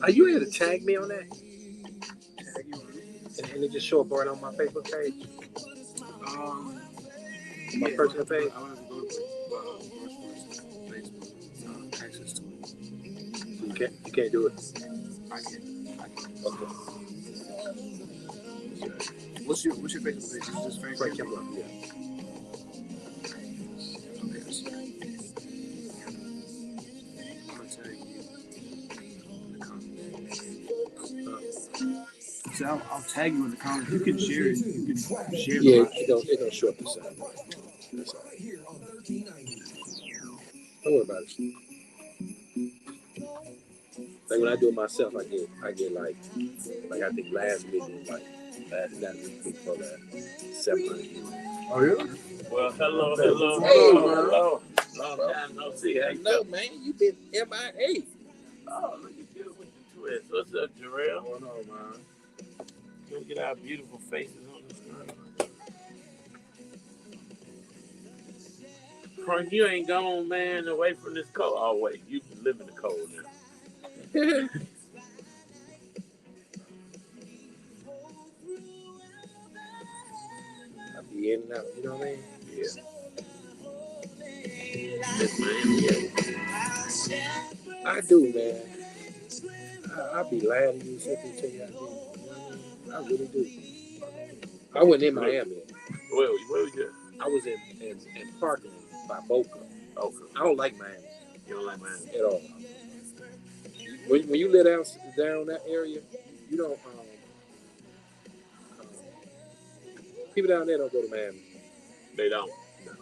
Are you able to tag me on that? Tag you on it? And it just show up right on my Facebook page? My personal page? I want to go to Brunch Bunch Facebook access to it. You can't do it? I can. Okay. What's your Facebook page? Is this Frank Kemper? Yeah. So I'll tag you in the comments. You can share it. You can share it. Yeah, it don't show up the same. That's all. Don't worry about it. Like when I do it myself, I get like I think last week was like that week before that 700. Oh yeah. Well, hello. Long time no see. How you know, man? You been MIA. Oh, look at you with the twist. What's up, Jarrell? What's going on, man? Look at our beautiful faces on the screen. Frank, you ain't gone, man, away from this cold. Oh, wait, you can live in the cold now. I'll be in and out, you know what I mean? Yeah. Miss Miami, yeah. I do, man. I'll be lying to you if I tell you I do. You know what I mean? I really do. I wasn't in Miami. Where was you? I was in Parkland by Boca. Okay. I don't like Miami. You don't like Miami? At all. When you live down that area, you don't. People down there don't go to Miami. They don't. No.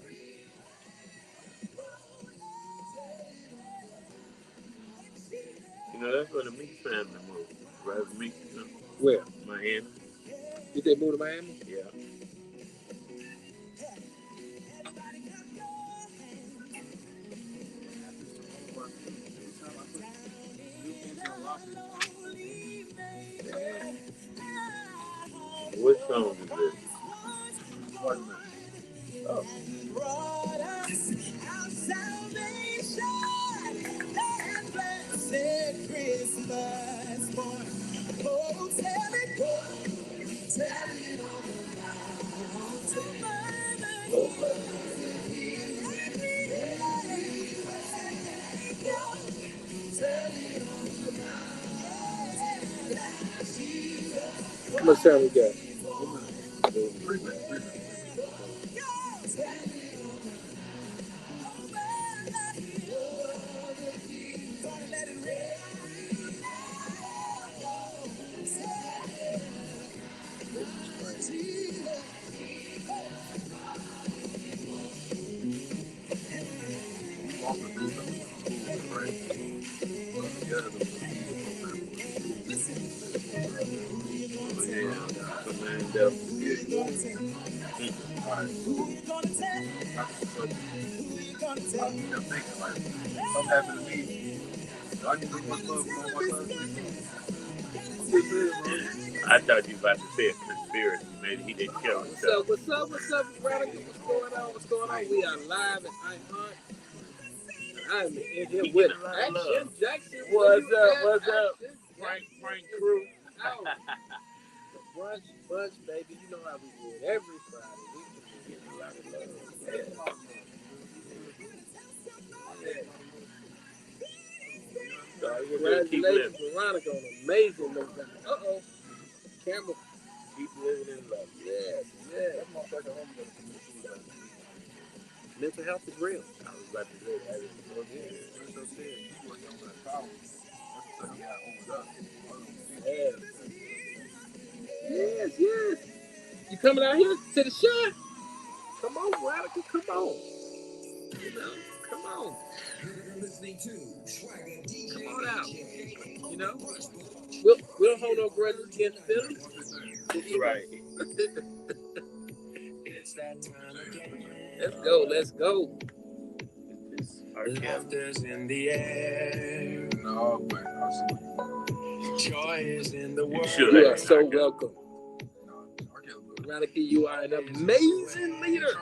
You know, that's where the Meek family moved. Right, Meek. You know? Where? Miami. Did they move to Miami? Yeah. What song is this? Oh. How much time we got? I thought you were about to say a conspiracy. Maybe he didn't kill himself. What's up, Veronica? What's going on? We are live at iHunt. I'm in here with Action Jackson. What's up? Frank Crew. The Brunch Bunch, baby. You know how we do it every Friday. We can get a lot of love. Congratulations, Veronica, on an amazing look. Camera. Keep living in love. Yes. Mental health is real. I was about to say that. It's so serious. Yes. You coming out here to the shot? Come on, Radical. Come on. You know, come on. Come on out. You know, we don't hold no grudges against Philly. Right. Let's go. Laughter's in the air. No, but joy is in the world. You are so welcome. Radical, you are an amazing leader.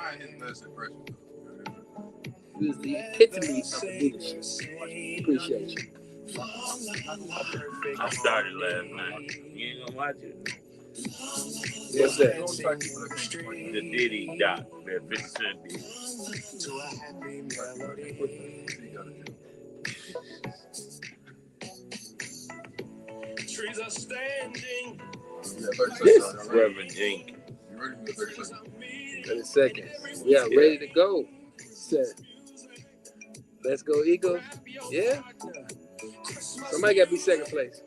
was the epitome of leadership. Appreciate you. I started last night. You ain't gonna watch it? What's that? The Diddy doc that 50 Cent did. Trees are standing. Reverend Jenkins. 30 seconds. Yeah, ready to go. Set. Let's go, Eagles. Yeah. Somebody got to be second place.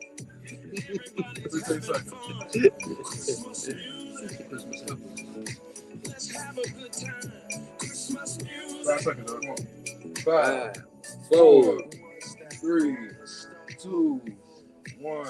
Let's have a good time. Christmas music. 5 seconds. Come on. 5, 4, 3, 2, 1.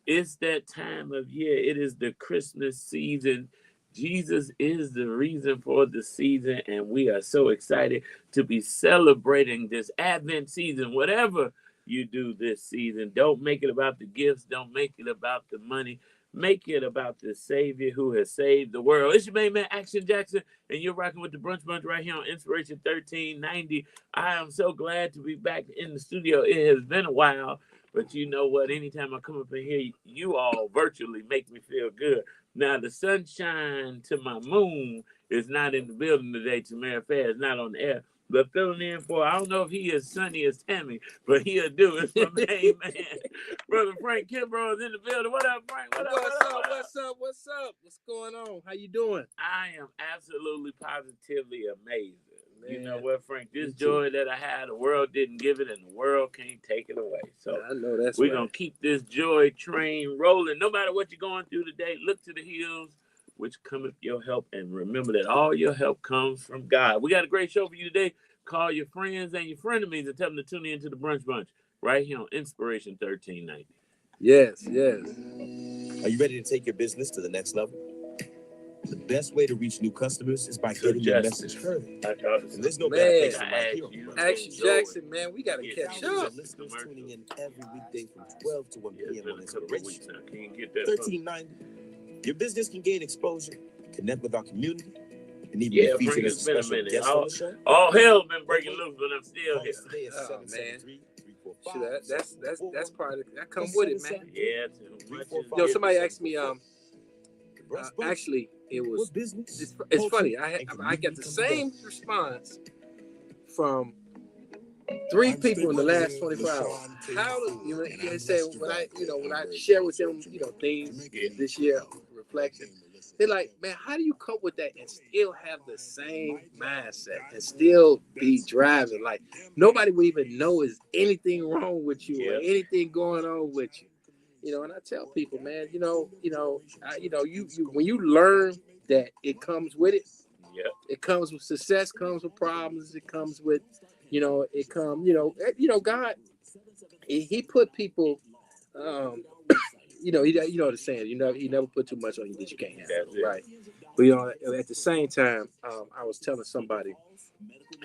It's that time of year. It is the Christmas season. Jesus is the reason for the season, and we are so excited to be celebrating this Advent season. Whatever you do this season, don't make it about the gifts, don't make it about the money. Make it about the Savior who has saved the world. It's your main man, Action Jackson, and you're rocking with the Brunch Bunch right here on Inspiration 1390. I am so glad to be back in the studio. It has been a while, but you know what? Anytime I come up in here, you all virtually make me feel good. Now, the sunshine to my moon is not in the building today. Tamara Fair is not on the air. But filling in for, I don't know if he is sunny as Tammy, but he'll do. It's my main man. Brother Frank Kimbrough is in the building. What up, Frank? What up? What's up? What's going on? How you doing? I am absolutely positively amazing. Man, you know what, Frank? This joy that I had, the world didn't give it, and the world can't take it away. So I know that's we're going to keep this joy train rolling. No matter what you're going through today, look to the hills, which cometh your help, and remember that all your help comes from God. We got a great show for you today. Call your friends and your frenemies and tell them to tune in to the Brunch Bunch right here on Inspiration 1390. Yes. Are you ready to take your business to the next level? The best way to reach new customers is by getting your message heard. And there's no better place than right here. Action Jackson, man, we got to catch up. Listeners tuning in every weekday from 12 to 1 p.m. on Inspiration. 1390. Your business can gain exposure, connect with our community, and even be featured as a special guest on the show. All hell's been breaking loose, but I'm still here. Oh, man. That's part of it. That come with it, man. Yeah. Yo, somebody asked me, actually, it was, it's funny. I got the same response from 3 people in the last 24 hours. How do they say when I share with them, things this year, reflection, they're like, man, how do you cope with that and still have the same mindset and still be driving? Like nobody will even know is anything wrong with you or anything going on with you. And I tell people, man, you when you learn that it comes with it, it comes with success, comes with problems, it comes with, God, he put people, you know the saying, he never put too much on you that you can't handle, right? But at the same time, I was telling somebody,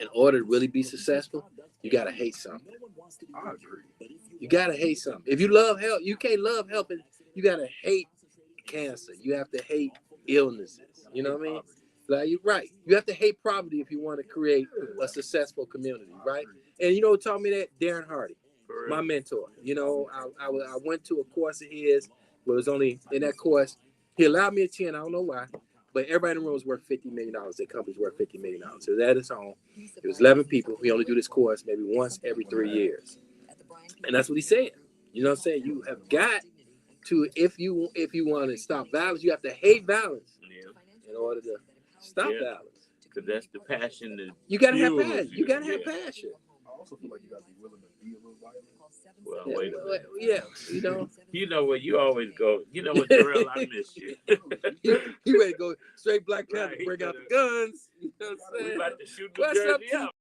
in order to really be successful, you gotta hate something. I agree. You gotta hate something. If you love help, you can't love helping. You gotta hate cancer. You have to hate illnesses. You know what I mean? Like you're right. You have to hate poverty if you want to create a successful community, right? And who taught me that? Darren Hardy, my mentor. I went to a course of his. But it was only in that course. He allowed me a 10. I don't know why. But everybody in the room was worth $50 million. Their company's worth $50 million. So that is home. It was 11 people. We only do this course maybe once every 3 years. And that's what he said. You know what I'm saying? You have got to, if you want to stop violence, you have to hate violence in order to stop violence. Because that's the passion that you got to have passion. You got to have passion. I also feel like you got to be willing to be a little violent. Well, wait a minute. Yeah, You know what? You always go. You know what, Terrell? I miss you. You ready to go straight Black Panther, bring out the guns. You know what I'm saying? We about to shoot New Jersey up.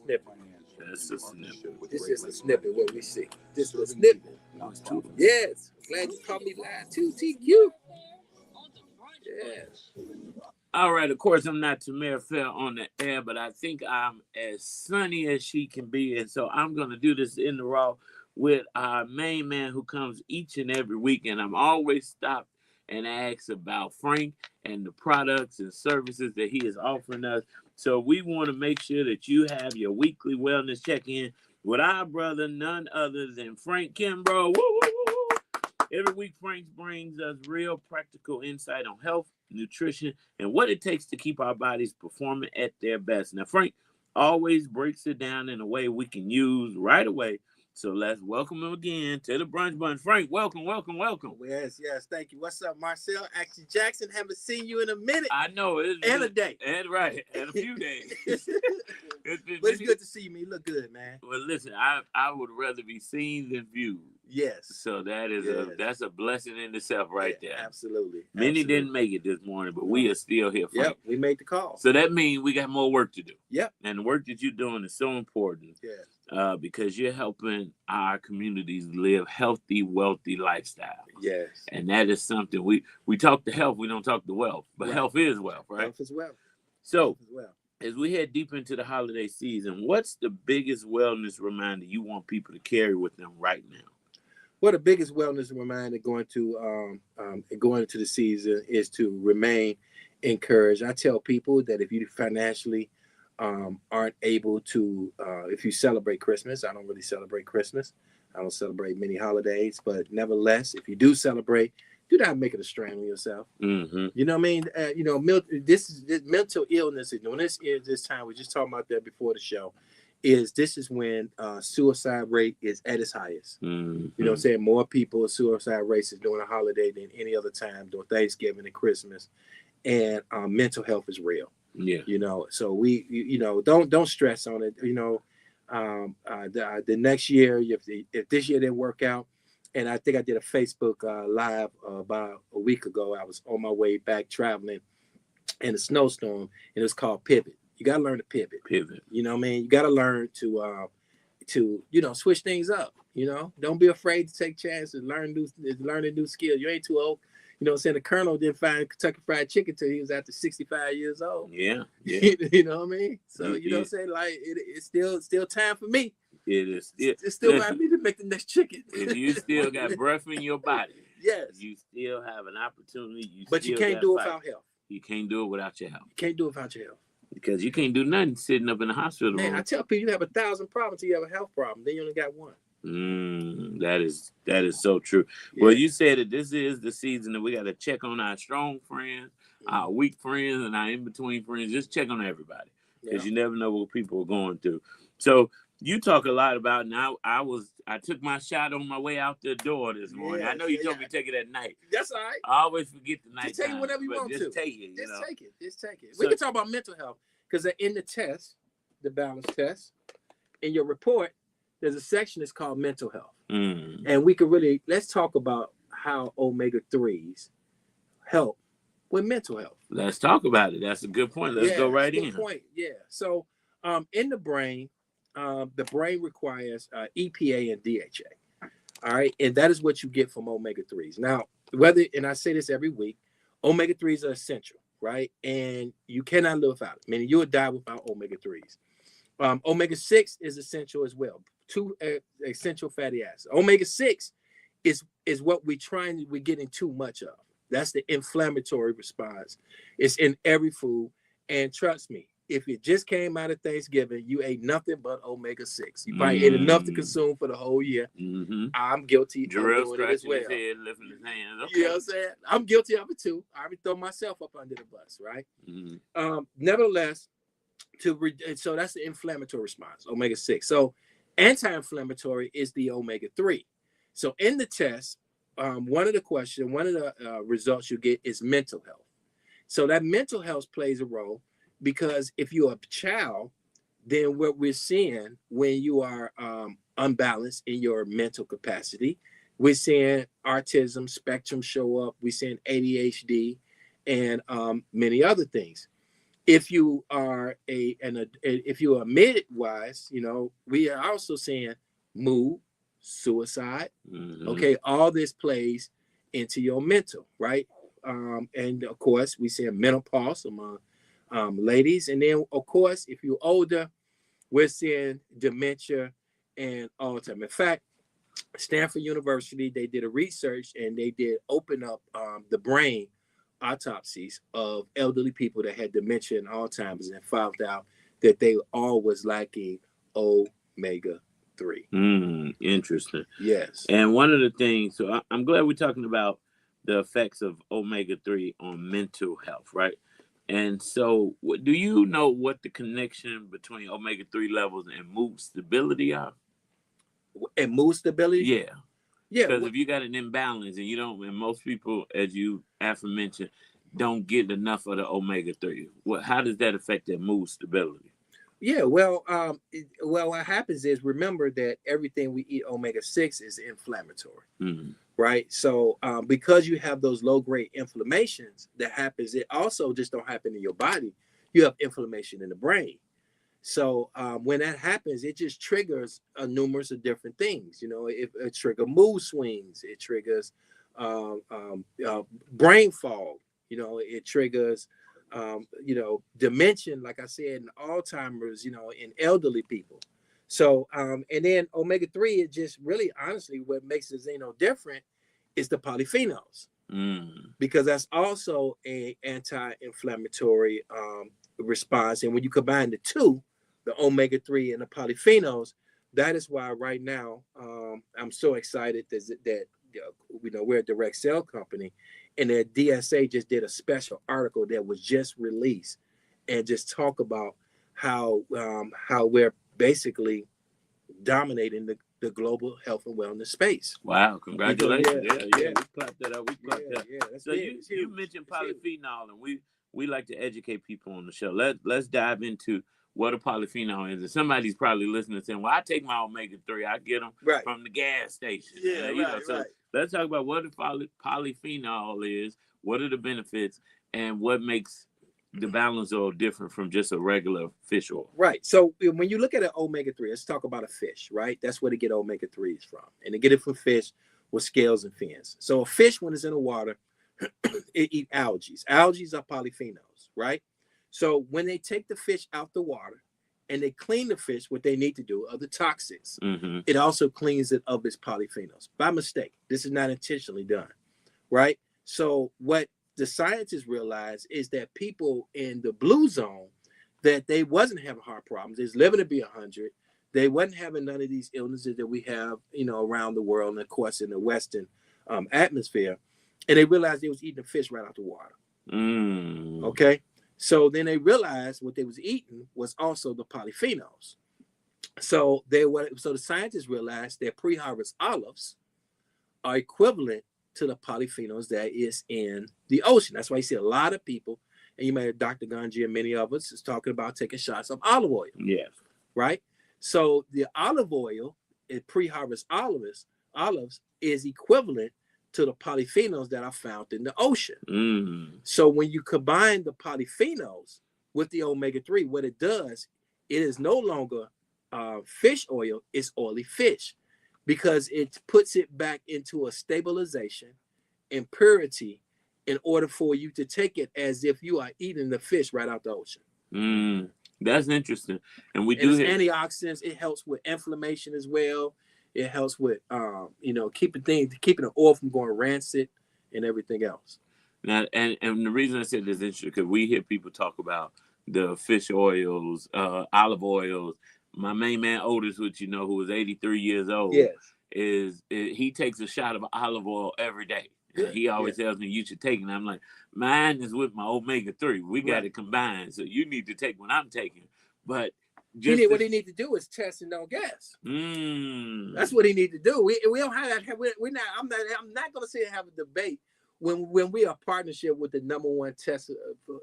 snippet. That's a snippet. This is a snippet what we see. This is a snippet. Yes. Glad you caught me live too, TQ. Yes. All right, of course, I'm not Tamara Fair on the air, but I think I'm as sunny as she can be. And so I'm going to do this in the raw with our main man who comes each and every week. And I'm always stopped and ask about Frank and the products and services that he is offering us. So we want to make sure that you have your weekly wellness check-in with our brother, none other than Frank Kimbrough. Woo, woo, woo, woo. Every week, Frank brings us real practical insight on health, nutrition, and what it takes to keep our bodies performing at their best. Now, Frank always breaks it down in a way we can use right away. So let's welcome him again to the Brunch Bunch. Frank, welcome. Yes, thank you. What's up, Marcel? Action Jackson, haven't seen you in a minute. I know. And a day. And right, and a few days. It's good to see you, man. You look good, man. Well, listen, I would rather be seen than viewed. Yes. So that is that's a blessing in itself right there. Absolutely. Many didn't make it this morning, but we are still here. Yep, we made the call. So that means we got more work to do. Yep. And the work that you're doing is so important. Yes. Because you're helping our communities live healthy, wealthy lifestyles. Yes. And that is something we talk to health, we don't talk to wealth, but health is wealth, right? Health is wealth. So as we head deep into the holiday season, what's the biggest wellness reminder you want people to carry with them right now? Well, the biggest wellness reminder going into the season is to remain encouraged. I tell people that if you financially aren't able to, if you celebrate Christmas, I don't really celebrate Christmas. I don't celebrate many holidays, but nevertheless, if you do celebrate, do not make it a strain on yourself. Mm-hmm. You know what I mean? This mental illness, when this time, we just talking about that before the show, this is when suicide rate is at its highest. Mm-hmm. You know what I'm saying? More people suicide rates is during a holiday than any other time, during Thanksgiving and Christmas. And mental health is real. Yeah. You know, so we don't stress on it. You know, the next year, if this year didn't work out, and I think I did a Facebook live about a week ago. I was on my way back traveling in a snowstorm, and it was called Pivot. You got to learn to pivot. You know what I mean? You got to learn to switch things up. You know, don't be afraid to take chances, learn a new skill. You ain't too old. You know what I'm saying? The Colonel didn't find Kentucky Fried Chicken till he was after 65 years old. Yeah. You know what I mean? So, you know what I'm saying? Like, it's still time for me. It is. It's still time for me to make the next chicken. If you still got breath in your body, yes, you still have an opportunity. But you can't do it without health. You can't do it without your health. You can't do it without your health. Because you can't do nothing sitting up in the hospital room. I tell people you have 1,000 problems till you have a health problem. Then you only got one. That is so true. Yeah. Well, you said that this is the season that we got to check on our strong friends, our weak friends, and our in-between friends. Just check on everybody because you never know what people are going through. So you talk a lot about now. I took my shot on my way out the door this morning. I know you told me to take it at night. That's all right. I always forget the night. Just take it whenever you want to. Just take it. Just take it. We can talk about mental health because in the test, the balance test, in your report, there's a section that's called mental health. And we could let's talk about how omega-3s help with mental health. Let's talk about it. That's a good point. Let's go right in. Good point. Yeah. So in the brain requires EPA and DHA. All right. And that is what you get from omega-3s. Now, and I say this every week, omega-3s are essential, right? And you cannot live without it. Meaning you would die without omega-3s. Omega-6 is essential as well. 2 essential fatty acids. Omega-6 is what we're getting too much of. That's the inflammatory response. It's in every food. And trust me, if it just came out of Thanksgiving, you ate nothing but omega-6. You probably ate enough to consume for the whole year. I'm guilty of doing it as well. Head, lifting his hand. Okay. You know what I'm saying? I'm guilty of it too. I would throw myself up under the bus, right? Nevertheless, so that's the inflammatory response, omega-6. So anti-inflammatory is the omega-3. So in the test, one of the results you get is mental health. So that mental health plays a role because if you're a child, then what we're seeing when you are unbalanced in your mental capacity, we're seeing autism spectrum show up. We're seeing ADHD and many other things. if you are if you are midwise, you know, we are also saying mood, suicide. Okay, all this plays into your mental, right? And of course, we say menopause among ladies, and then of course, if you're older, we're seeing dementia and Alzheimer's. In fact, Stanford University, they did a research and they did open up the brain autopsies of elderly people that had dementia and Alzheimer's, and found out that they all was lacking omega-3. Interesting. Yes. And one of the things, so I'm glad we're talking about the effects of omega-3 on mental health, right? And so, do you know what the connection between omega-3 levels and mood stability are? And mood stability? Yeah. Yeah. Because if you got an imbalance and you don't, and most people, as you aforementioned, don't get enough of the omega-3, how does that affect their mood stability? Yeah, well, what happens is, remember that everything we eat omega-6 is inflammatory, right? So because you have those low-grade inflammations that happens, it also just don't happen in your body. You have inflammation in the brain. So when that happens, it just triggers a numerous of different things. You know, it triggers mood swings. It triggers brain fog. You know, it triggers dementia, like I said, in Alzheimer's, you know, in elderly people. So, and then omega-3, it just really, honestly, what makes the Xeno different is the polyphenols, because that's also a anti-inflammatory response. And when you combine the two, the omega-3 and the polyphenols, that is why right now I'm so excited that we're a direct sale company, and that DSA just did a special article that was just released, and just talk about how we're basically dominating the global health and wellness space. Wow, congratulations. Yeah. We clapped that up. We clapped that. So you mentioned polyphenol, and we like to educate people on the show. Let's dive into what a polyphenol is. And somebody's probably listening saying, well, I take my omega-3, I get them from the gas station. So let's talk about what a polyphenol is, what are the benefits, and what makes the balance oil different from just a regular fish oil. Right. So when you look at an omega-3, let's talk about a fish, right? That's where they get omega-3s from. And they get it from fish with scales and fins. So a fish, when it's in the water, it eats algae. Algae are polyphenols, right? So when they take the fish out the water and they clean the fish, what they need to do are the toxics. It also cleans it of its polyphenols by mistake. This is not intentionally done, right? So what the scientists realized is that people in the blue zone, that they wasn't having heart problems. They was living to be 100. They wasn't having none of these illnesses that we have, you know, around the world, and of course in the Western atmosphere. And they realized they was eating the fish right out the water. Okay. So then they realized what they was eating was also the polyphenols. So the scientists realized that pre-harvest olives are equivalent to the polyphenols that is in the ocean. That's why you see a lot of people, and you may have Dr. Ganji and many of us is talking about taking shots of olive oil. Yes. Right? So the olive oil in pre-harvest olives is equivalent to the polyphenols that are found in the ocean. So when you combine the polyphenols with the omega-3, what it does, it is no longer fish oil, it's oily fish, because it puts it back into a stabilization and purity in order for you to take it as if you are eating the fish right out the ocean. That's interesting. And it's antioxidants. It helps with inflammation as well. It helps with keeping the oil from going rancid and everything else. Now, and the reason I said this is interesting, because we hear people talk about the fish oils, olive oils. My main man Otis, which who is 83 years old, he takes a shot of olive oil every day. He always tells me you should take it. And I'm like, mine is with my omega-3. We got it combined, so you need to take what I'm taking. But what he need to do is test and don't guess. That's what he need to do. We don't have that. We're not. I'm not going to sit and have a debate when we are partnership with the #1 test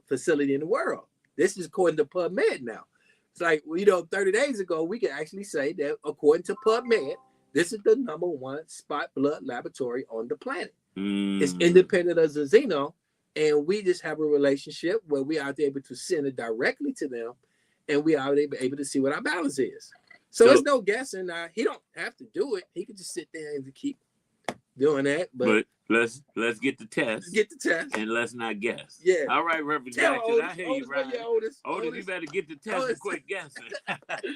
facility in the world. This is according to PubMed now. It's like 30 days ago we can actually say that according to PubMed, this is the #1 spot blood laboratory on the planet. It's independent of Xeno, and we just have a relationship where we are able to send it directly to them, and we are able to see what our balance is. So there's no guessing. He don't have to do it. He could just sit there and keep doing that. But let's get the test. Get the test. And let's not guess. Yeah. All right, Reverend Jackson, I hear you, Ryan. Otis, you better get the test and quit guessing.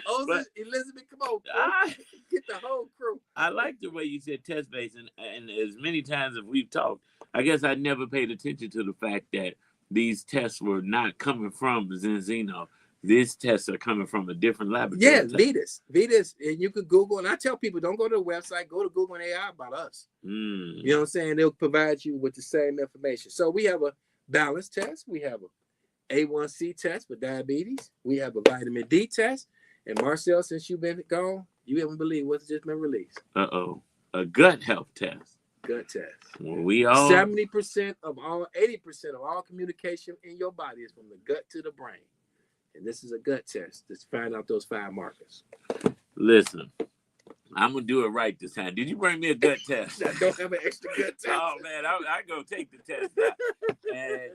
Otis, Elizabeth, come on. Get the whole crew. I like the way you said test-based, and as many times as we've talked, I guess I never paid attention to the fact that these tests were not coming from Zenzino. These tests are coming from a different laboratory. Yeah, Vitas, and you could Google. And I tell people, don't go to the website. Go to Google and AI about us. You know what I'm saying? They'll provide you with the same information. So we have a balance test. We have a A1C test for diabetes. We have a vitamin D test. And Marcel, since you've been gone, you haven't believed what's just been released. A gut health test. Gut test. Well, we all 70% of all, 80% of all communication in your body is from the gut to the brain. And this is a gut test to find out those 5 markers. Listen, I'm going to do it right this time. Did you bring me a gut test? I don't have an extra gut test. Oh, man, I go take the test now. And,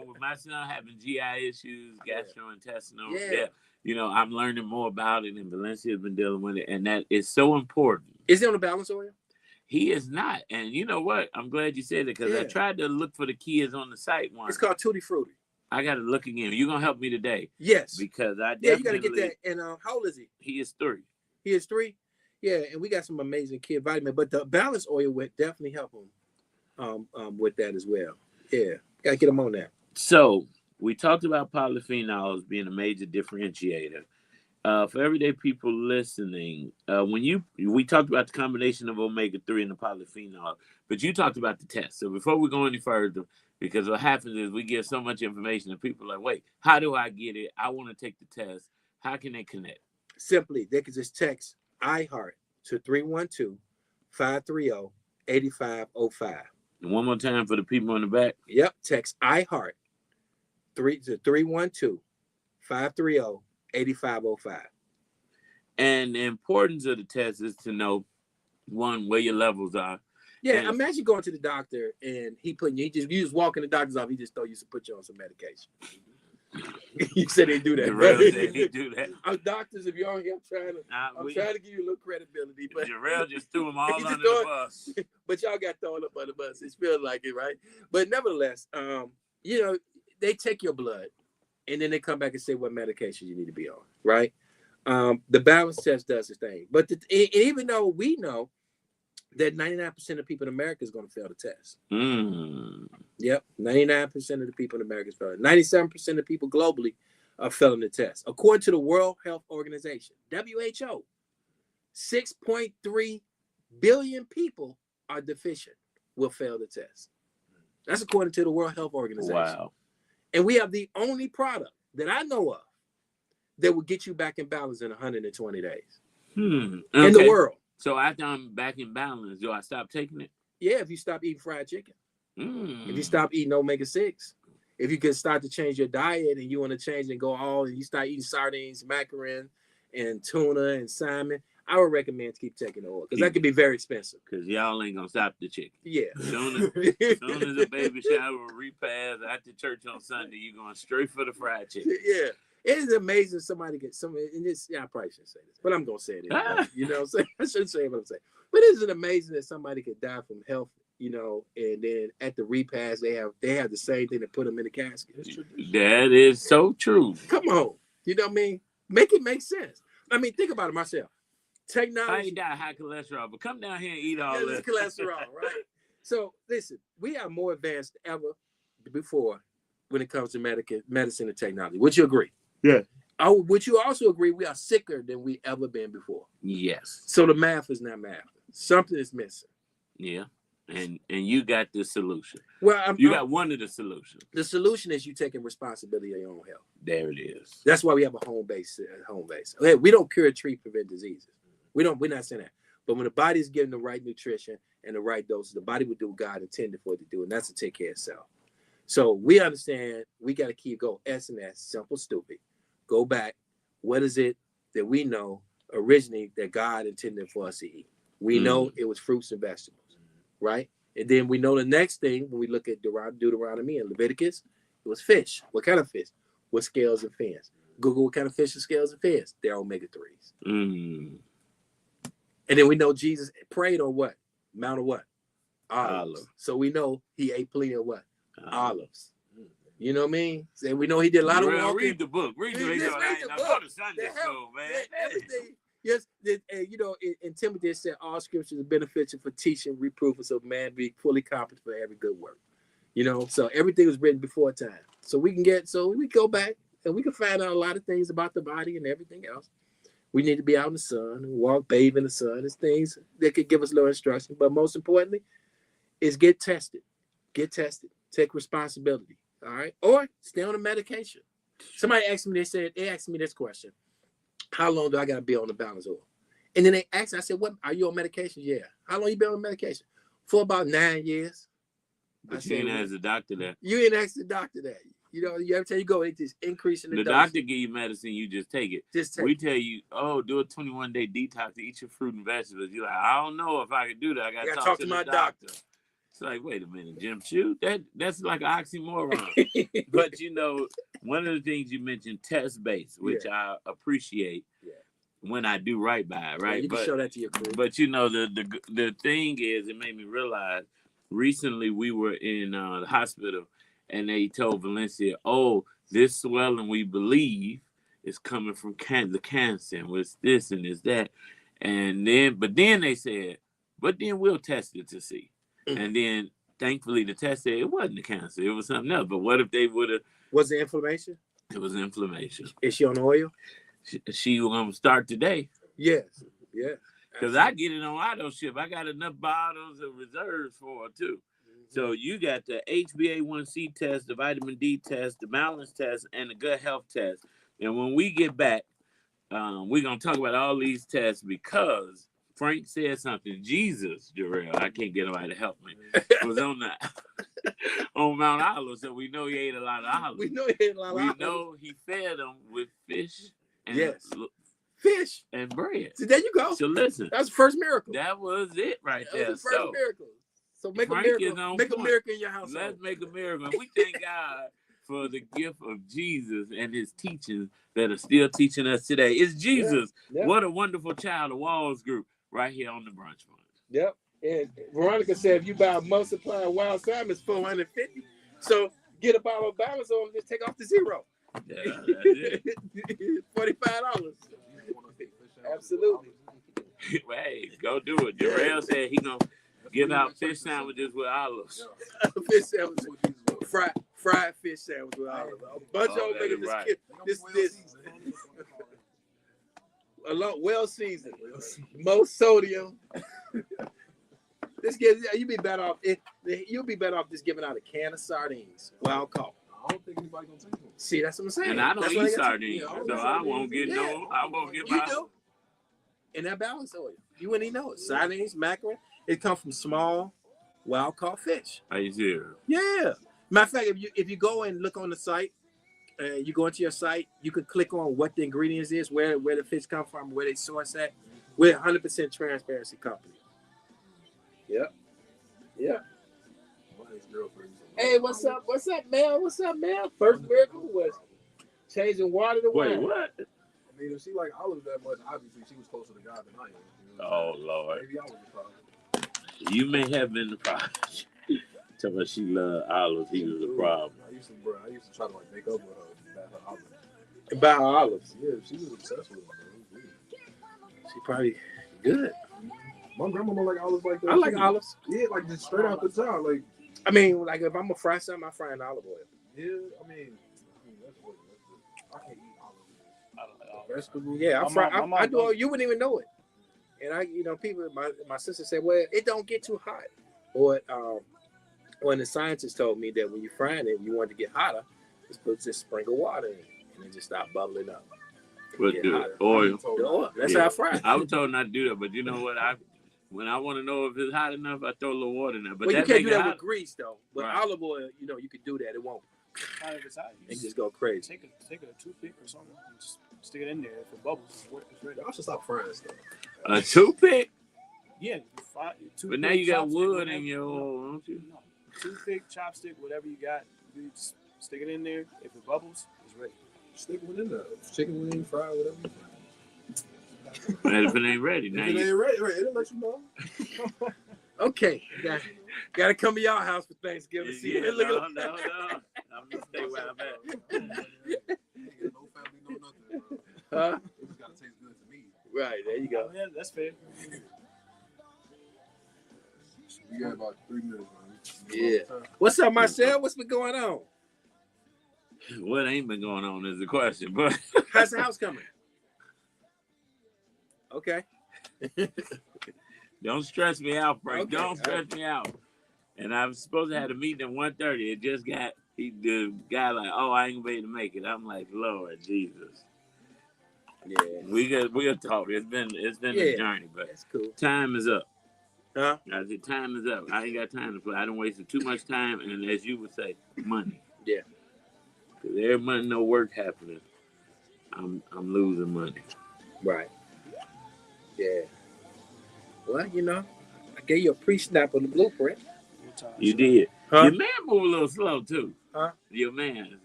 with my son having GI issues, gastrointestinal, I'm learning more about it, and Valencia's been dealing with it, and that is so important. Is he on the balance oil? He is not. And you know what? I'm glad you said it, because I tried to look for the kids on the site once. It's called Tutti Frutti. I got to look again. You're going to help me today. Yes. Because I you got to get that. And how old is he? He is 3. He is 3? Yeah, and we got some amazing kid vitamin. But the balance oil would definitely help him with that as well. Yeah, got to get him on that. So we talked about polyphenols being a major differentiator. For everyday people listening, we talked about the combination of omega-3 and the polyphenol, but you talked about the test. So before we go any further, because what happens is we get so much information and people are like, wait, how do I get it? I want to take the test. How can they connect? Simply, they can just text iHeart to 312-530-8505. And one more time for the people in the back. Yep, text iHeart to 312-530-8505. And the importance of the test is to know, one, where your levels are. Yeah, imagine going to the doctor and you just walk in the doctor's office, he just told you to put you on some medication. You said they do that. Jarrell said he do that. I'm doctors, if you're on here, I'm trying to give you a little credibility. But Jarrell just threw them all under the bus. But y'all got thrown up under the bus. It feels like it, right? But nevertheless, they take your blood and then they come back and say what medication you need to be on, right? The balance test does its thing. But even though we know that 99% of people in America is going to fail the test. Yep, 99% of the people in America is failing. 97% of people globally are failing the test. According to the World Health Organization, WHO, 6.3 billion people are deficient, will fail the test. That's according to the World Health Organization. Wow. And we have the only product that I know of that will get you back in balance in 120 days in the world. So after I'm back in balance, do I stop taking it? Yeah, if you stop eating fried chicken. If you stop eating omega-6. If you can start to change your diet and you want to change and you start eating sardines, mackerel, and tuna and salmon, I would recommend to keep taking the oil because that can be very expensive. Because y'all ain't going to stop the chicken. Yeah. As soon as a baby shower or repast after church on Sunday, you're going straight for the fried chicken. Yeah. It is amazing somebody gets somebody in this. Yeah, I probably shouldn't say this, but I'm gonna say it. You know what I'm saying? I shouldn't say what I'm saying. But isn't it amazing that somebody could die from health, and then at the repast they have the same thing that put them in the casket. That is so true. Come on. You know what I mean? Make it make sense. I mean, think about it myself. Technology. I ain't die high cholesterol, but come down here and eat all this. Cholesterol, right? So listen, we are more advanced than ever before when it comes to medicine and technology. Would you agree? Yeah. Would you also agree we are sicker than we ever been before? Yes. So the math is not math. Something is missing. Yeah. And you got the solution. Well, you got one of the solutions. The solution is you taking responsibility of your own health. There it is. That's why we have a home base. Okay, we don't cure, treat, prevent diseases. We're not saying that. But when the body is given the right nutrition and the right doses, the body will do what God intended for it to do, and that's to take care of itself. So we understand we got to keep going. S&S, simple, stupid. Go back. What is it that we know originally that God intended for us to eat? We know it was fruits and vegetables, right? And then we know the next thing when we look at Deuteronomy and Leviticus, it was fish. What kind of fish? With scales and fins. Google what kind of fish and scales and fins. They're omega-3s. Mm. And then we know Jesus prayed on what? Mount of what? Olives. Olive. So we know he ate plenty of what? Olives. You know what I mean? And we know he did a lot of walking. Read the book. Read the book. Go to Sunday school, man. Everything. Yes, and you know, in Timothy it said all scripture is beneficial for teaching, reproof, so man be fully competent for every good work. You know, so everything was written before time. So we go back and we can find out a lot of things about the body and everything else. We need to be out in the sun and walk, bathe in the sun. There's things that could give us little instruction. But most importantly, is get tested. Get tested. Take responsibility. All right. Or stay on the medication. Somebody asked me, they asked me this question. How long do I gotta be on the balance oil? And then they asked, I said, what are you on medication? Yeah. How long you been on medication? For about 9 years. But you ain't asked the doctor that. You ain't asked the doctor that. You know, every time you go, it's just increasing the dose. Doctor give you medicine, you just take it. We tell you, do a 21-day detox to eat your fruit and vegetables. You're like, I don't know if I can do that. I gotta talk to my doctor. It's like, wait a minute, Jim Chu, that's like an oxymoron. But you know, one of the things you mentioned, test-based, which I appreciate when I do right by it, right? You can show that to your crew. But you know, the thing is, it made me realize, recently we were in the hospital and they told Valencia, this swelling we believe is coming from the cancer and it's this and it's that. And then they said, but then we'll test it to see. And then, thankfully, the test said it wasn't the cancer. It was something else. But what if they would have... Was it inflammation? It was inflammation. Is she on oil? She was going to start today. Yes. Yeah. Because I get it on auto ship. I got enough bottles of reserves for her, too. Mm-hmm. So you got the HbA1c test, the vitamin D test, the balance test, and the gut health test. And when we get back, we're going to talk about all these tests because... Frank said something. Jesus, Jarrell, I can't get nobody to help me. Was on Mount Olive, so we know he ate a lot of olives. We know he ate a lot of olives. We know he fed them with fish and fish and bread. So there you go. So listen, that's the first miracle. That was it right there. That was the first miracle. So make Frank a miracle. Make a miracle in your house. Let's make a miracle. We thank God for the gift of Jesus and his teachings that are still teaching us today. It's Jesus. Yeah. What a wonderful child of Walls Group. Right here on the Brunch Bunch. Yep. And Veronica said if you buy a multiply of wild salmon, it's $450. So get a bottle of balance on and just take off the zero. Yeah, that's it. $45. Absolutely. Hey, go do it. Jarrell said he gonna give out fish sandwiches with olives. Fish sandwiches. Fried fish sandwich with olives. A bunch of them this. Well seasoned, most sodium. You'll be better off just giving out a can of sardines, wild caught. I don't think anybody gonna take them. See, that's what I'm saying. And I don't eat sardines, so I won't get I won't get my. You do. And that balance oil, you wouldn't even know it. Sardines, mackerel, it comes from small, wild caught fish. Are you serious? Yeah. Matter of fact, if you go and look on the site. You go into your site, you can click on what the ingredients is, where the fish come from, where they source at. We're 100% transparency company. Yep. Yeah. Hey, what's up? What's up, Mel? What's up, Mel? First miracle was changing water to wine. Wait, what? I mean, if she like olives that much, obviously she was closer to God than I am. You know? Oh, Lord. Maybe I was the problem. You may have been the problem. Tell her she loved olives. He was the problem. I used to try to like make up with her about her olives. About her olives? Yeah, she was obsessed with them. She probably good. My grandma like olives like that. I like olives. Yeah, like just straight out the jar. Like, I mean, like if I'm gonna fry something, I fry in olive oil. Yeah, I mean that's what. I can't eat olives. I don't like olives. Vegetables. Yeah, I do. You wouldn't even know it. And people. My sister said, well, it don't get too hot. Or when the scientists told me that when you're frying it, you want it to get hotter, just sprinkle water in and it just stop bubbling up. But the oil. That's how I fry. I was told not to do that, but you know what? When I want to know if it's hot enough, I throw a little water in there. But you can't do that with grease though. But olive oil, you can do that. It won't. It just go crazy. Take a toothpick or something and just stick it in there. If it bubbles, it's ready. I should stop frying stuff. A toothpick? Yeah, But now you got wood in your hole, don't you? No. Toothpick, chopstick, whatever you got, you just stick it in there. If it bubbles, it's ready. Stick it in there. Chicken wing, fry, whatever. And if it ain't ready, now If it you. ain't ready, it'll let you know. Okay, gotta come to y'all house for Thanksgiving. See, Yeah, look no. at- I'm gonna stay where I'm at. Ain't got no family, no nothing, bro. Huh? It just gotta taste good to me. Right, there you go. Yeah, that's fair. We got about 3 minutes, man. Yeah. What's up, Marcel? What's been going on? What ain't been going on is the question, but How's the house coming? Okay. don't stress me out, Frank. Okay. Don't stress me out. And I was supposed to have a meeting at 1:30. It just got the guy like, oh, I ain't gonna be able to make it. I'm like, Lord Jesus. Yeah. We'll talk. It's been a journey, but That's cool. time is up. Huh? I said time is up. I ain't got time to play. I done wasted too much time, and as you would say, money. Yeah. Because every month no work happening, I'm losing money. Right. Yeah. Well, you know, I gave you a pre-snap of the blueprint. You did. Huh? Your man moved a little slow too. Huh? Your man,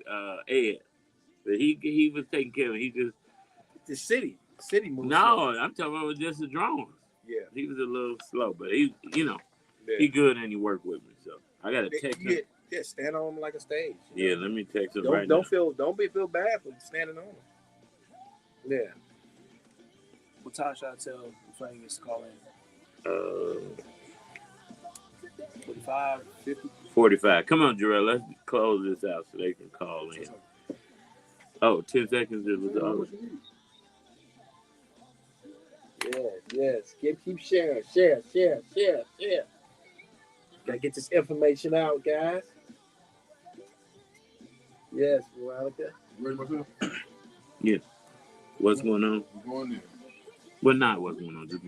Ed. But he was taking care of it. He just The city moves. no, I'm talking about just the drones. Yeah. He was a little slow, but he Yeah. he good and he worked with me. So I gotta text him. Yeah, stand on him like a stage. Yeah, let me text him Don't right now. feel bad for standing on him. Yeah. What time should I tell Frank gets to call in? 45, 50? 45. Come on, Jarrell. Let's close this out so they can call in. Oh, 10 seconds it was all. Yes. Keep sharing. Share. Gotta get this information out, guys. Yes, Veronica. You ready, myself? Yeah. What's going on? We're going there. Well, not what's going on. Just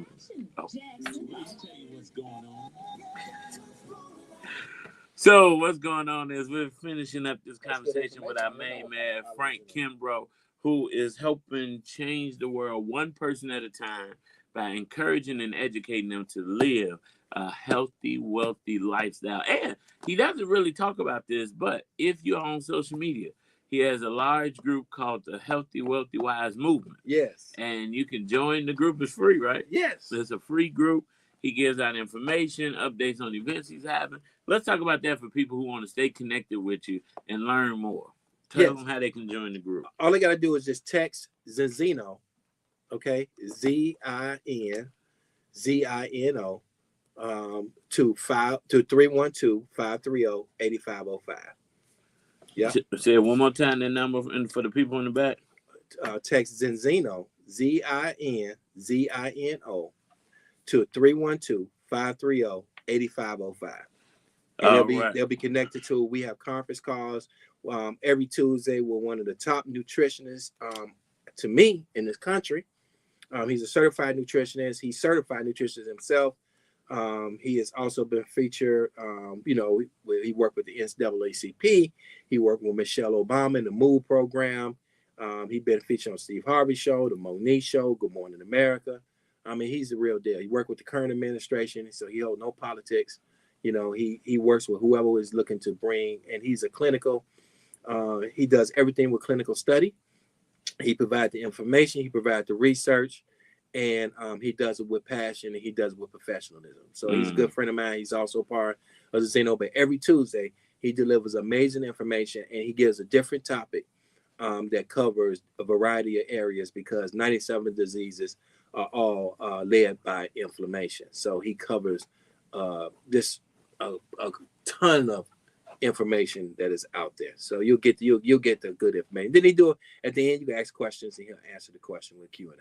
So what's going on is we're finishing up this conversation with our main man, Frank Kimbrough, who is helping change the world one person at a time by encouraging and educating them to live a healthy, wealthy lifestyle. And he doesn't really talk about this, but if you're on social media, he has a large group called the Healthy, Wealthy, Wise Movement. Yes. And you can join. The group is free, right? Yes. So it's a free group. He gives out information, updates on events he's having. Let's talk about that for people who want to stay connected with you and learn more. Tell them how they can join the group. All they got to do is just text Zinzino, okay? ZINZINO to 312-530-8505. Yeah. Say it one more time, that number for the people in the back. Text Zinzino, ZINZINO to 312-530-8505. And they'll be connected to. We have conference calls every Tuesday with one of the top nutritionists to me in this country. He's a certified nutritionist. He's certified nutritionist himself. He has also been featured. He worked with the NAACP. He worked with Michelle Obama in the MOVE program. He's been featured on Steve Harvey's show, the Monique Show, Good Morning America. I mean, he's the real deal. He worked with the current administration, so he holds no politics. You know, he works with whoever is looking to bring, and he's a clinical. He does everything with clinical study. He provides the information. He provides the research. And he does it with passion, and he does it with professionalism. So he's a good friend of mine. He's also part of the Zeno. But every Tuesday, he delivers amazing information, and he gives a different topic that covers a variety of areas, because 97 diseases are all led by inflammation. So he covers a ton of information that is out there. So you'll get the good information. Then he do it at the end. You can ask questions, and he'll answer the question with Q&A.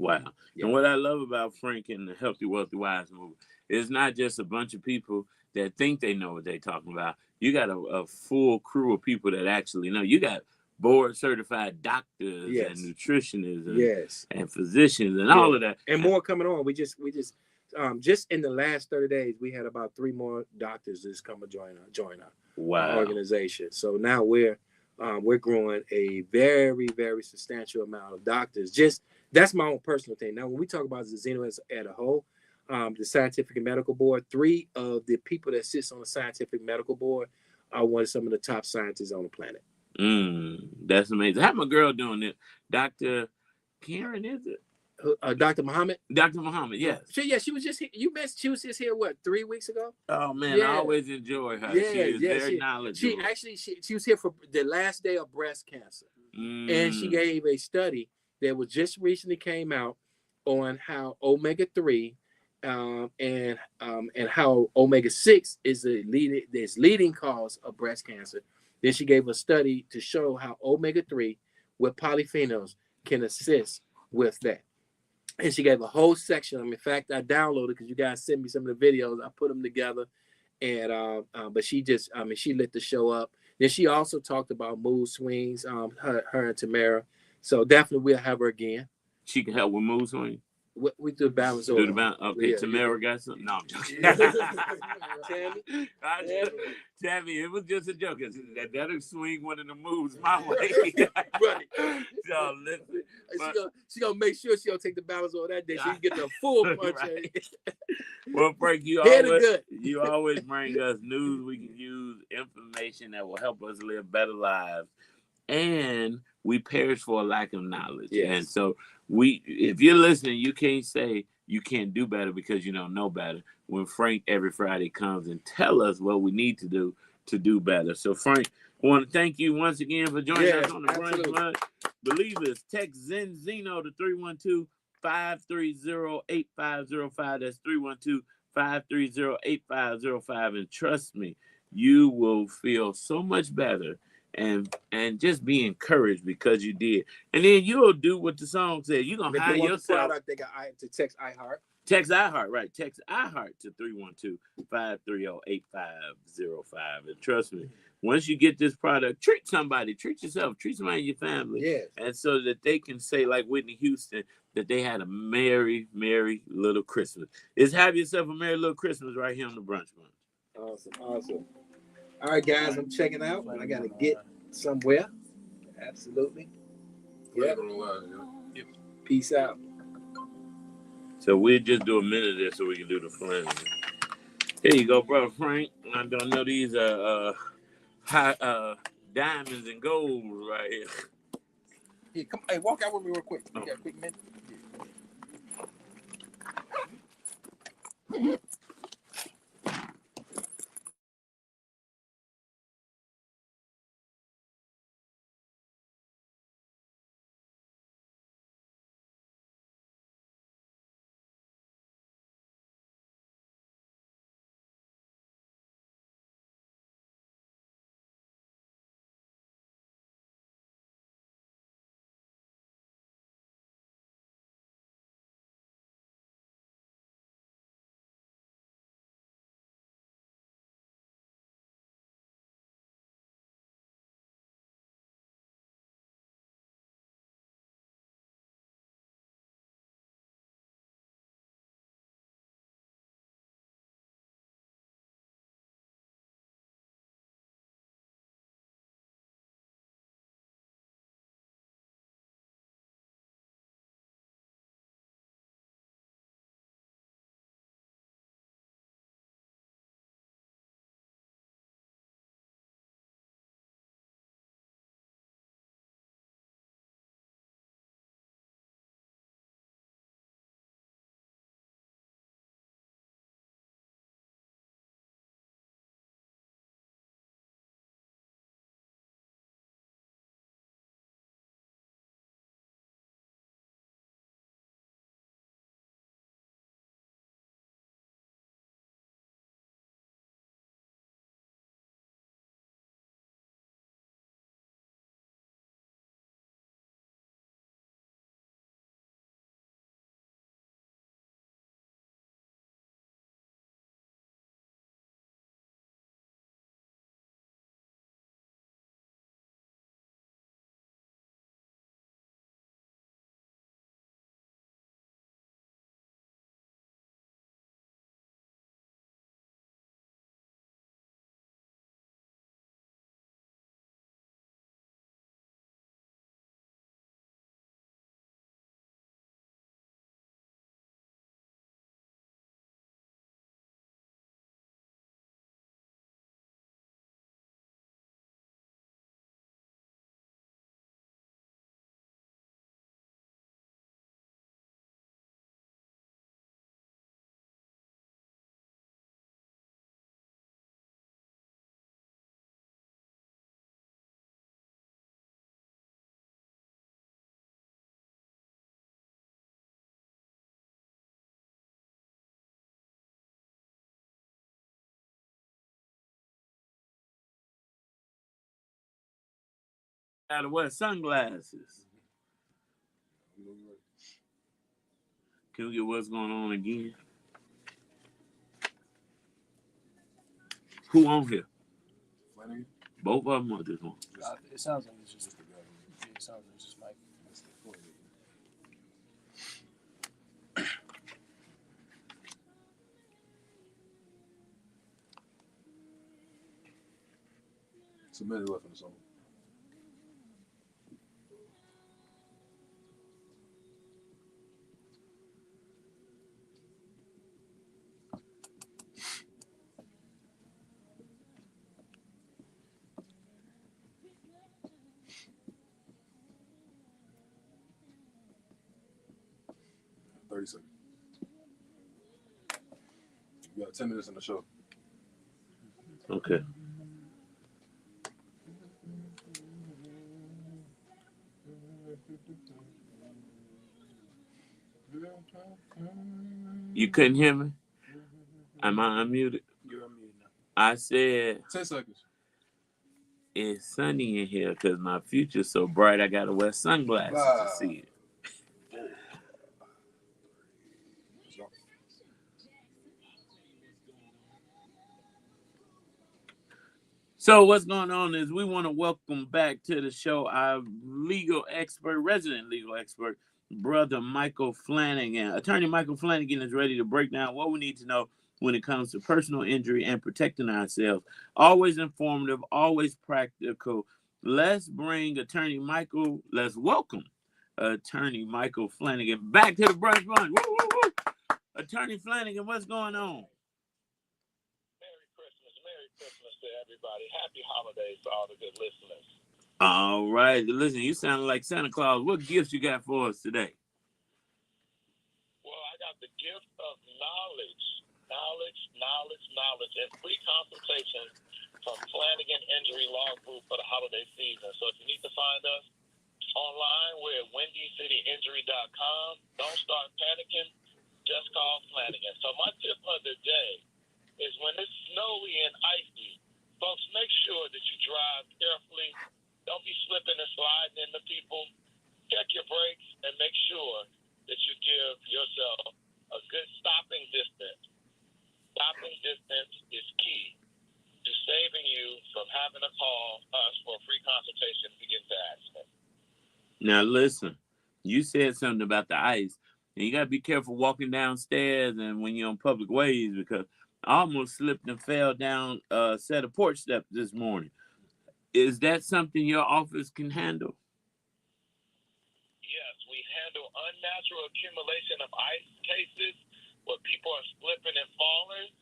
Wow. Yeah. And what I love about Frank and the Healthy, Wealthy, Wise movement is not just a bunch of people that think they know what they're talking about. You got a full crew of people that actually know. You got board certified doctors and nutritionists and physicians and all of that. And more coming on. We just in the last 30 days, we had about 3 more doctors that's come to join our organization. So now we're growing a very, very substantial amount of doctors. That's my own personal thing. Now, when we talk about Zeno as a whole, the scientific and medical board. 3 of the people that sits on the scientific medical board are one of some of the top scientists on the planet. That's amazing. How my girl doing it? Dr. Karen, is it? Dr. Muhammad. Dr. Muhammad, yes. She was just here. You missed. She was just here. What, 3 weeks ago? Oh man, I always enjoy her. Yeah, she is very knowledgeable. She was here for the last day of breast cancer, and she gave a study that was just recently came out on how omega-3 and how omega-6 is the leading cause of breast cancer. Then she gave a study to show how omega-3 with polyphenols can assist with that. And she gave a whole section. In fact, I downloaded because you guys sent me some of the videos. I put them together, and but she just, she lit the show up. Then she also talked about mood swings. Her and Tamara. So definitely we'll have her again. She can help with mood swings. We do the balance. Do the balance. Okay, Tamara got something. No, I'm joking. Tammy, it was just a joke. That'll swing one of the moves my way. Right. So listen. She gonna make sure she don't take the balance on that day. She can get the full punch. Right. Well, Frank, you always bring us news we can use, information that will help us live better lives. And we perish for a lack of knowledge. Yes. And so if you're listening, you can't say you can't do better because you don't know better. When Frank every Friday comes and tell us what we need to do better. So Frank, I want to thank you once again for joining us on the Brunch Bunch. Believers, text Zeno to 312-530-8505. That's 312-530-8505. And trust me, you will feel so much better. And just be encouraged because you did. And then you'll do what the song says. You're going to hire yourself. I think to text iHeart. Text iHeart, right. Text iHeart to 312-530-8505. And trust me, once you get this product, treat somebody, treat yourself, treat somebody in your family. Yes. And so that they can say, like Whitney Houston, that they had a merry, merry little Christmas. It's have yourself a merry little Christmas right here on the Brunch Bunch. Awesome. All right, guys, I'm checking out. I got to get somewhere. Absolutely. Yep. Peace out. So we'll just do a minute of this so we can do the flames. Here you go, brother Frank. I don't know these high diamonds and gold right here. Hey, walk out with me real quick. You got a quick minute? Gotta wear sunglasses. Can we get what's going on again? Who on here? Flanagan? Both of them or this one? It sounds like it's just together. Yeah, it sounds like it's just Mike. It's a minute left in the song. $30. You got 10 minutes in the show. Okay. You couldn't hear me? Am I unmuted? You're unmuted now. I said 10 seconds. it's sunny in here because my future's so bright I gotta wear sunglasses to see it. So what's going on is we want to welcome back to the show our legal expert, resident legal expert, Brother Michael Flanagan. Attorney Michael Flanagan is ready to break down what we need to know when it comes to personal injury and protecting ourselves. Always informative, always practical. Let's bring Attorney Michael, let's welcome Attorney Michael Flanagan back to the Brunch Bunch. Woo, woo, woo. Attorney Flanagan, what's going on? Merry Christmas to everybody. Happy holidays to all the good listeners. All right. Listen, you sound like Santa Claus. What gifts you got for us today? Well, I got the gift of knowledge, and free consultation from Flanagan Injury Law Group for the holiday season. So if you need to find us online, we're at WindyCityInjury.com. Don't start panicking. Just call Flanagan. So my tip of the day is when it's snowy and icy, folks, make sure that you drive carefully. Don't be slipping and sliding into people. Check your brakes and make sure that you give yourself a good stopping distance. Stopping distance is key to saving you from having to call us for a free consultation if you get into an accident. Now, listen, you said something about the ice, and you got to be careful walking downstairs and when you're on public ways because I almost slipped and fell down a set of porch steps this morning. Is that something your office can handle? Yes, we handle unnatural accumulation of ice cases where people are slipping and falling.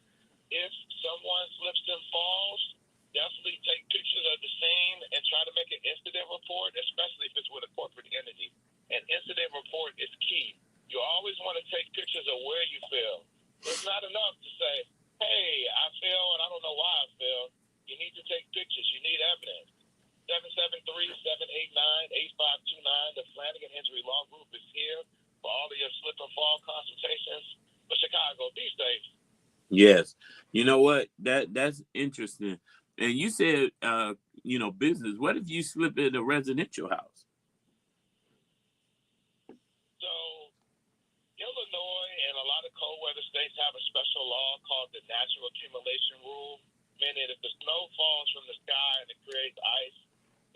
If someone slips and falls, definitely take pictures of the scene and try to make an incident report, especially if it's with a corporate entity. An incident report is key. You always want to take pictures of where you fell. It's not enough to say, hey, I fell and I don't know why I fell. You need to take pictures. You need evidence. 773-789-8529. The Flanagan Injury Law Group is here for all of your slip and fall consultations for Chicago. Be safe. Yes. You know what? That's interesting. And you said, business. What if you slip in a residential house? So, Illinois and a lot of cold weather states have a special law called the natural accumulation rule, meaning if the snow falls from the sky and it creates ice,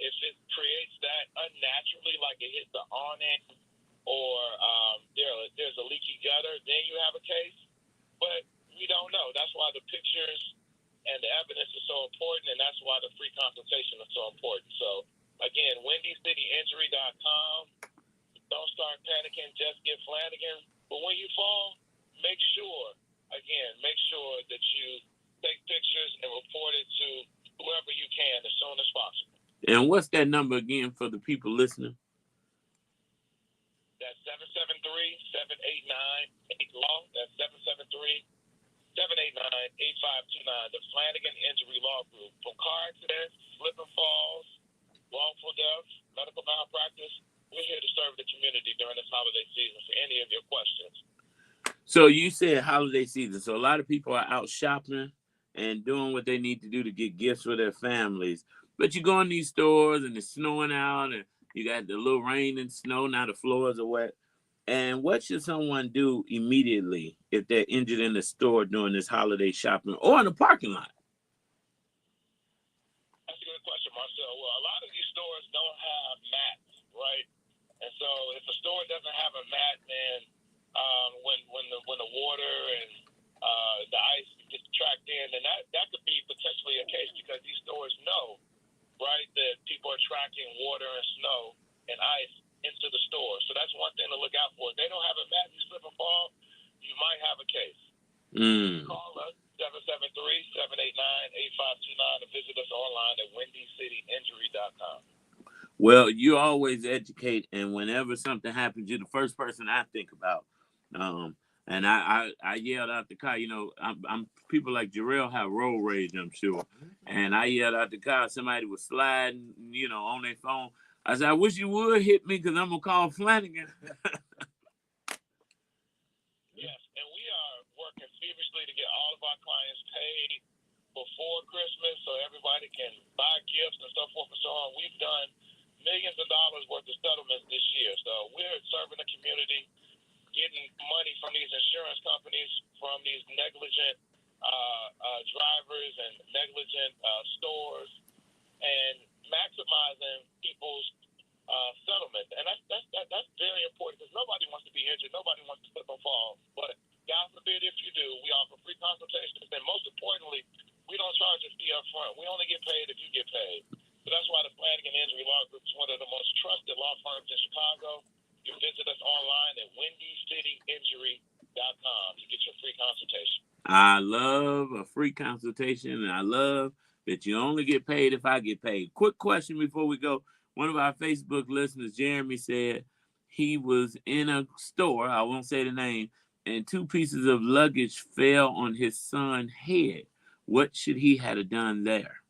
if it creates that unnaturally, like it hits the awning or there's a leaky gutter, then you have a case. But we don't know. That's why the pictures and the evidence is so important, and that's why the free consultation is so important. So, again, WindyCityInjury.com. Don't start panicking. Just get Flanagan. But when you fall, make sure that you take pictures and report it to whoever you can as soon as possible. And what's that number again for the people listening? That's 773-789-8-LAW. That's 773-789-8529. The Flanagan Injury Law Group. From car accidents, slip and falls, wrongful deaths, medical malpractice, we're here to serve the community during this holiday season for any of your questions. So you said holiday season. So a lot of people are out shopping and doing what they need to do to get gifts for their families. But you go in these stores and it's snowing out and you got the little rain and snow. Now the floors are wet. And what should someone do immediately if they're injured in the store during this holiday shopping or in the parking lot? That's a good question, Marcel. Well, a lot of these stores don't have mats, right? And so if a store doesn't have a mat, then when the water and the ice gets tracked in, then that could be potentially a case because these stores know, right, that people are tracking water and snow and ice into the store. So that's one thing to look out for. If they don't have a mat, you slip and fall, you might have a case. Call us 773-789-8529 and visit us online at windycityinjury.com. Well, you always educate, and whenever something happens, you're the first person I think about. And I yelled out the car. You know, I'm people like Jarrell have road rage, I'm sure. And I yelled out the car. Somebody was sliding, you know, on their phone. I said, I wish you would hit me because I'm gonna call Flanagan. Yes, and we are working feverishly to get all of our clients paid before Christmas so everybody can buy gifts and so forth and so on. We've done millions of dollars worth of settlements this year. So we're serving the community, getting money from these insurance companies, from these negligent drivers and negligent stores, and maximizing people's settlement. And that's very important because nobody wants to be injured. Nobody wants to slip or fall. But God forbid if you do, we offer free consultations. And most importantly, we don't charge a fee up front. We only get paid if you get paid. So that's why the Flanagan Injury Law Group is one of the most trusted law firms in Chicago. You visit us online at windycityinjury.com to get your free consultation. I love a free consultation, and I love that you only get paid if I get paid. Quick question before we go. One of our Facebook listeners, Jeremy, said he was in a store, I won't say the name, and 2 pieces of luggage fell on his son's head. What should he have done there?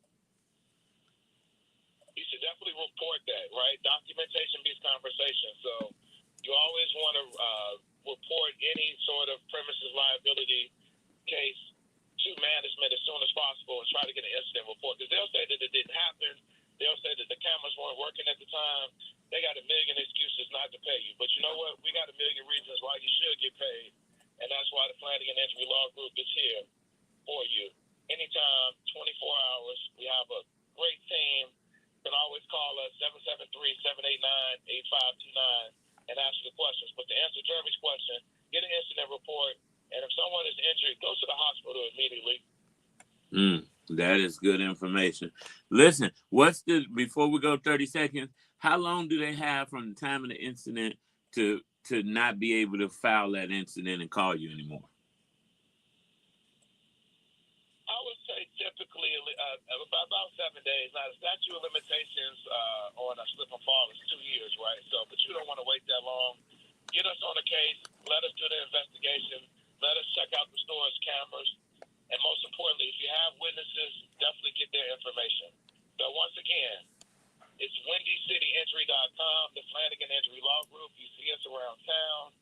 You should definitely report that, right? Documentation beats conversation. So you always want to report any sort of premises liability case to management as soon as possible and try to get an incident report. Because they'll say that it didn't happen. They'll say that the cameras weren't working at the time. They got a million excuses not to pay you. But you know what? We got a million reasons why you should get paid. And that's why the Flanagan Injury Law Group is here for you. Anytime, 24 hours. We have a great team. You can always call us, 773-789-8529, and ask the questions. But to answer Jeremy's question, get an incident report, and if someone is injured, go to the hospital immediately. That is good information. Listen, before we go 30 seconds, how long do they have from the time of the incident to not be able to file that incident and call you anymore? I would say typically about 7 days. Now, the statute of limitations on a slip and fall is 2 years, right? So, but you don't want to wait that long. Get us on a case. Let us do the investigation. Let us check out the store's cameras. And most importantly, if you have witnesses, definitely get their information. So once again, it's windycityinjury.com, the Flanagan Injury Law Group. You see us around town,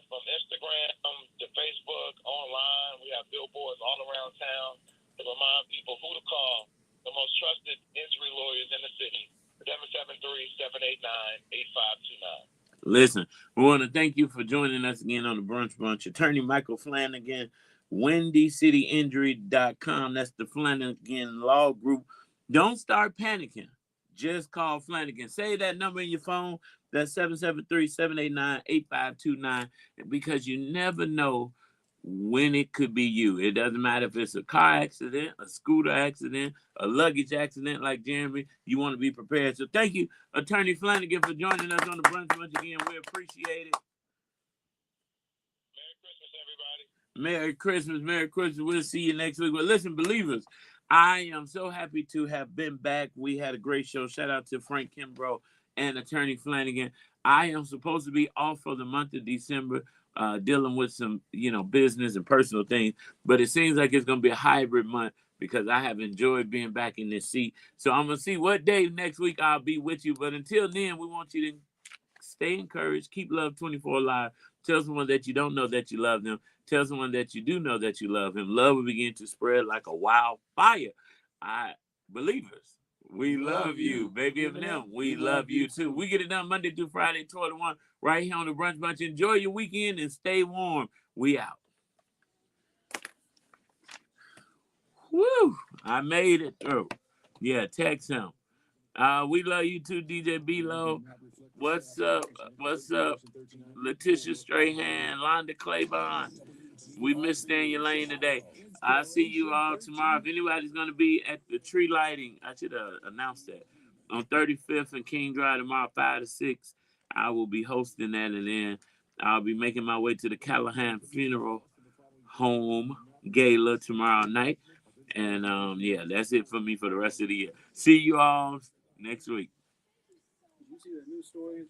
from Instagram to Facebook, online. We have billboards all around town to remind people who to call, the most trusted injury lawyers in the city, 773-789-8529. Listen, we want to thank you for joining us again on the Brunch Bunch. Attorney Michael Flanagan, windycityinjury.com. That's the Flanagan Law Group. Don't start panicking. Just call Flanagan. Save that number in your phone. That's 773-789-8529, because you never know when it could be you. It doesn't matter if it's a car accident, a scooter accident, a luggage accident like Jeremy. You want to be prepared. So thank you, Attorney Flanagan, for joining us on the Brunch Bunch again. We appreciate it. Merry Christmas, everybody. Merry Christmas. Merry Christmas. We'll see you next week. But listen, believers, I am so happy to have been back. We had a great show. Shout out to Frank Kimbrough and Attorney Flanagan. I am supposed to be off for the month of December, dealing with some, business and personal things. But it seems like it's going to be a hybrid month because I have enjoyed being back in this seat. So I'm going to see what day next week I'll be with you. But until then, we want you to stay encouraged. Keep Love 24 alive. Tell someone that you don't know that you love them. Tell someone that you do know that you love him. Love will begin to spread like a wildfire. Believers, We love you. Baby Eminem, we love you too. We get it done Monday through Friday, 12 to 1, right here on the Brunch Bunch. Enjoy your weekend and stay warm. We out. Woo! I made it through. Yeah, text him. We love you too, DJ B-Lo. What's up? What's up? Letitia Strahan, Londa Claiborne. We missed Daniel Lane today. I'll see you all tomorrow. If anybody's going to be at the tree lighting, I should have announced that. On 35th and King Drive tomorrow, 5 to 6, I will be hosting that. And then I'll be making my way to the Callahan Funeral Home Gala tomorrow night. And yeah, that's it for me for the rest of the year. See you all next week. Did you see the news story?